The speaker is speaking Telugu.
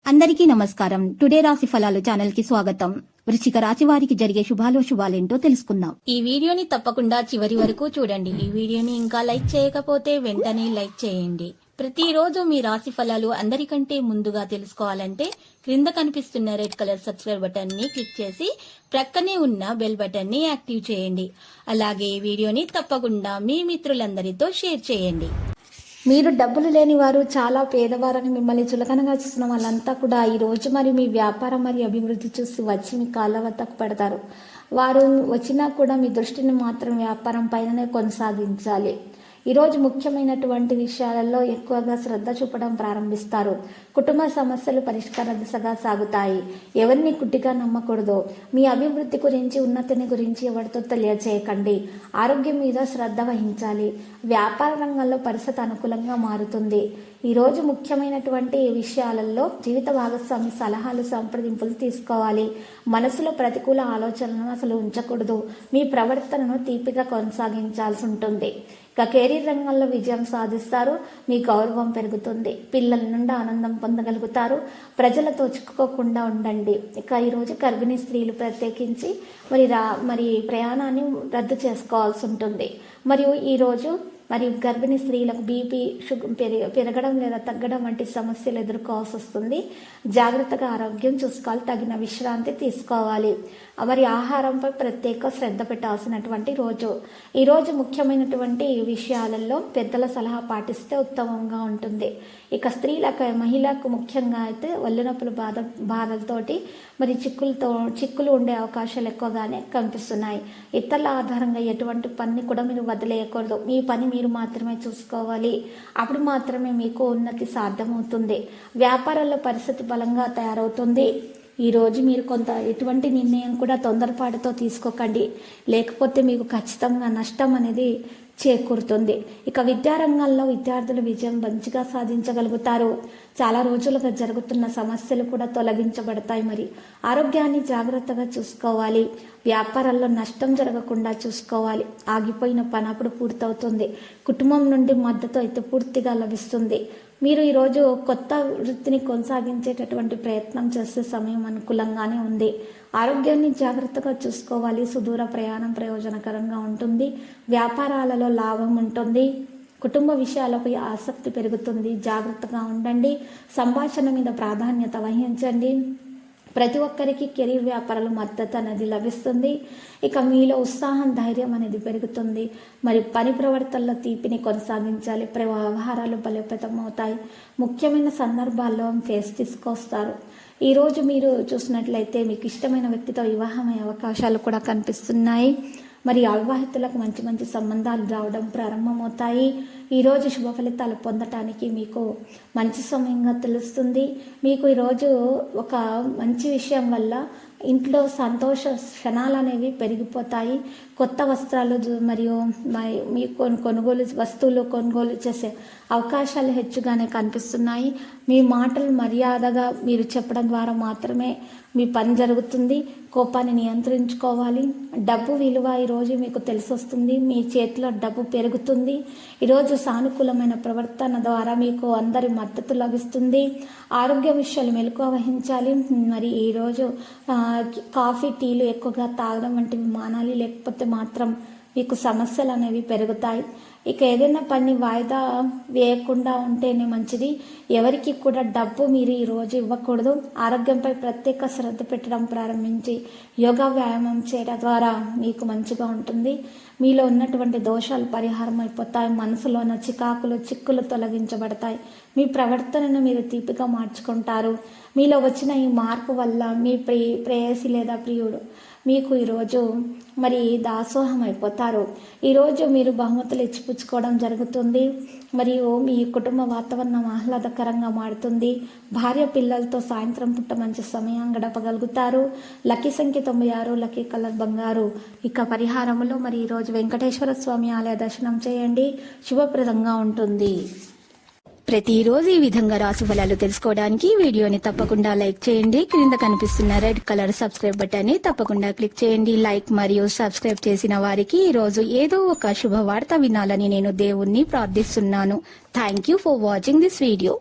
అందరికీ నమస్కారం. టుడే రాశి ఫలాలు ఛానల్ కి స్వాగతం. వృశ్చిక రాశి వారికి జరిగే శుభాలేంటో తెలుసుకుందాం. ఈ వీడియోని తప్పకుండా చివరి వరకు చూడండి. ఈ వీడియోని ఇంకా లైక్ చేయకపోతే వెంటనే లైక్ చేయండి. ప్రతిరోజు మీ రాశి ఫలాలు అందరికంటే ముందుగా తెలుసుకోవాలంటే క్రింద కనిపిస్తున్న రెడ్ కలర్ సబ్స్క్రైబ్ బటన్ ని క్లిక్ చేసి ప్రక్కనే ఉన్న బెల్ బటన్ ని యాక్టివ్ చేయండి. అలాగే ఈ వీడియోని తప్పకుండా మీ మిత్రులందరితో షేర్ చేయండి. మీరు డబ్బులు లేని వారు, చాలా పేదవారని మిమ్మల్ని చులకనగా చూసిన వాళ్ళంతా కూడా ఈ రోజు మరి మీ వ్యాపారం మరియు అభివృద్ధి చూసి వచ్చి మీ కాళ్ళ వద్దకు పెడతారు. వారు వచ్చినా కూడా మీ దృష్టిని మాత్రం వ్యాపారం పైననే కొనసాగించాలి. ఈరోజు ముఖ్యమైనటువంటి విషయాలలో ఎక్కువగా శ్రద్ధ చూపడం ప్రారంభిస్తారు. కుటుంబ సమస్యలు పరిష్కార దిశగా సాగుతాయి. ఎవరిని గుడ్డిగా నమ్మకూడదు. మీ అభివృద్ధి గురించి, ఉన్నతిని గురించి ఎవరితో తెలియచేయకండి. ఆరోగ్యం మీద శ్రద్ధ వహించాలి. వ్యాపార రంగంలో పరిస్థితి అనుకూలంగా మారుతుంది. ఈరోజు ముఖ్యమైనటువంటి విషయాలలో జీవిత భాగస్వామి సలహాలు, సంప్రదింపులు తీసుకోవాలి. మనసులో ప్రతికూల ఆలోచనలను అసలు ఉంచకూడదు. మీ ప్రవర్తనను తీపిగా కొనసాగించాల్సి ఉంటుంది. ఇక కెరీర్ రంగంలో విజయం సాధిస్తారు. మీ గౌరవం పెరుగుతుంది. పిల్లల నుండి ఆనందం పొందగలుగుతారు. ప్రజలతో చిక్కుకోకుండా ఉండండి. ఇక ఈరోజు గర్భిణీ స్త్రీలు ప్రత్యేకించి మరి ప్రయాణాన్ని రద్దు చేసుకోవాల్సి ఉంటుంది. మరియు ఈరోజు గర్భిణీ స్త్రీలకు బీపీ, షుగర్ పెరగడం లేదా తగ్గడం వంటి సమస్యలు ఎదుర్కోవాల్సి వస్తుంది. జాగ్రత్తగా ఆరోగ్యం చూసుకోవాలి. తగిన విశ్రాంతి తీసుకోవాలి. మరి ఆహారంపై ప్రత్యేక శ్రద్ధ పెట్టాల్సినటువంటి రోజు. ఈరోజు ముఖ్యమైనటువంటి విషయాలలో పెద్దల సలహా పాటిస్తే ఉత్తమంగా ఉంటుంది. ఇక మహిళలకు ముఖ్యంగా అయితే ఒళ్ళు నొప్పులు, బాధలతోటి మరి చిక్కులు ఉండే అవకాశాలు ఎక్కువగానే కనిపిస్తున్నాయి. ఇతరుల ఆధారంగా ఎటువంటి పని కూడా మీరు వదిలేయకూడదు. మీ పని మీరు మాత్రమే చూసుకోవాలి. అప్పుడు మాత్రమే మీకు ఉన్నతి సాధ్యమవుతుంది. వ్యాపారాల్లో పరిస్థితి బలంగా తయారవుతుంది. ఈరోజు మీరు ఎటువంటి నిర్ణయం కూడా తొందరపాటుతో తీసుకోకండి. లేకపోతే మీకు ఖచ్చితంగా నష్టం అనేది చేకూరుతుంది. ఇక విద్యారంగంలో విద్యార్థులు విజయం మంచిగా సాధించగలుగుతారు. చాలా రోజులుగా జరుగుతున్న సమస్యలు కూడా తొలగించబడతాయి. మరి ఆరోగ్యాన్ని జాగ్రత్తగా చూసుకోవాలి. వ్యాపారాల్లో నష్టం జరగకుండా చూసుకోవాలి. ఆగిపోయిన పని అప్పుడు పూర్తవుతుంది. కుటుంబం నుండి మద్దతు అయితే పూర్తిగా లభిస్తుంది. మీరు ఈరోజు కొత్త వృత్తిని కొనసాగించేటటువంటి ప్రయత్నం చేసే సమయం అనుకూలంగానే ఉంది. ఆరోగ్యాన్ని జాగ్రత్తగా చూసుకోవాలి. సుదూర ప్రయాణం ప్రయోజనకరంగా ఉంటుంది. వ్యాపారాలలో లాభం ఉంటుంది. కుటుంబ విషయాలపై ఆసక్తి పెరుగుతుంది. జాగ్రత్తగా ఉండండి. సంభాషణ మీద ప్రాధాన్యత వహించండి. ప్రతి ఒక్కరికి కెరీర్ వ్యాపారాలు మద్దతు అనేది లభిస్తుంది. ఇక మీలో ఉత్సాహం, ధైర్యం అనేది పెరుగుతుంది. మరి పని ప్రవర్తనలో తీపిని కొనసాగించాలి. వ్యవహారాలు బలోపేతం అవుతాయి. ముఖ్యమైన సందర్భాల్లో ఫేస్ తీసుకొస్తారు. ఈరోజు మీరు చూసినట్లయితే మీకు ఇష్టమైన వ్యక్తితో వివాహమయ్యే అవకాశాలు కూడా కనిపిస్తున్నాయి. మరి అవివాహితులకు మంచి మంచి సంబంధాలు రావడం ప్రారంభమవుతాయి. ఈరోజు శుభ ఫలితాలు పొందటానికి మీకు మంచి సమయంగా తెలుస్తుంది. మీకు ఈరోజు ఒక మంచి విషయం వల్ల ఇంట్లో సంతోష క్షణాలు అనేవి పెరిగిపోతాయి. కొత్త వస్త్రాలు మరియు మీ వస్తువులు కొనుగోలు చేసే అవకాశాలు హెచ్చుగానే కనిపిస్తున్నాయి. మీ మాటలు మర్యాదగా మీరు చెప్పడం ద్వారా మాత్రమే మీ పని జరుగుతుంది. కోపాన్ని నియంత్రించుకోవాలి. డబ్బు విలువ ఈరోజు మీకు తెలిసి వస్తుంది. మీ చేతిలో డబ్బు పెరుగుతుంది. ఈరోజు సానుకూలమైన ప్రవర్తన ద్వారా మీకు అందరి మద్దతు లభిస్తుంది. ఆరోగ్య విషయాలు మెలకువ వహించాలి. మరి ఈరోజు కాఫీ, టీలు ఎక్కువగా తాగడం వంటివి మానాలి. లేకపోతే మాత్రం మీకు సమస్యలు అనేవి పెరుగుతాయి. ఇక ఏదైనా పని వాయిదా వేయకుండా ఉంటేనే మంచిది. ఎవరికి కూడా డబ్బు మీరు ఈరోజు ఇవ్వకూడదు. ఆరోగ్యంపై ప్రత్యేక శ్రద్ధ పెట్టడం ప్రారంభించి యోగా, వ్యాయామం చేయడం ద్వారా మీకు మంచిగా ఉంటుంది. మీలో ఉన్నటువంటి దోషాలు పరిహారం అయిపోతాయి. మనసులో ఉన్న చిక్కులు తొలగించబడతాయి. మీ ప్రవర్తనను మీరు తీపిగా మార్చుకుంటారు. మీలో వచ్చిన ఈ మార్పు వల్ల మీ ప్రేయసి లేదా ప్రియుడు మీకు ఈరోజు దాసోహం అయిపోతారు. ఈరోజు మీరు బహుమతులు ఇచ్చిపుచ్చుకోవడం జరుగుతుంది. మరియు మీ కుటుంబ వాతావరణం ఆహ్లాదకరంగా మారుతుంది. భార్య, పిల్లలతో సాయంత్రం పూట మంచి సమయం గడపగలుగుతారు. లక్కీ సంఖ్య 96, లక్కీ కలర్ బంగారు. ఇక పరిహారములో ఈరోజు వెంకటేశ్వర స్వామి ఆలయ దర్శనం చేయండి. శుభప్రదంగా ఉంటుంది. ప్రతిరోజు ఈ విధంగా రాశి ఫలాలు తెలుసుకోవడానికి వీడియోని తప్పకుండా లైక్ చేయండి. క్రింద కనిపిస్తున్న రెడ్ కలర్ సబ్స్క్రైబ్ బటన్ ని తప్పకుండా క్లిక్ చేయండి. లైక్ మరియు సబ్స్క్రైబ్ చేసిన వారికి ఈ రోజు ఏదో ఒక శుభవార్త వినాలని నేను దేవుణ్ణి ప్రార్థిస్తున్నాను. Thank you for watching this video.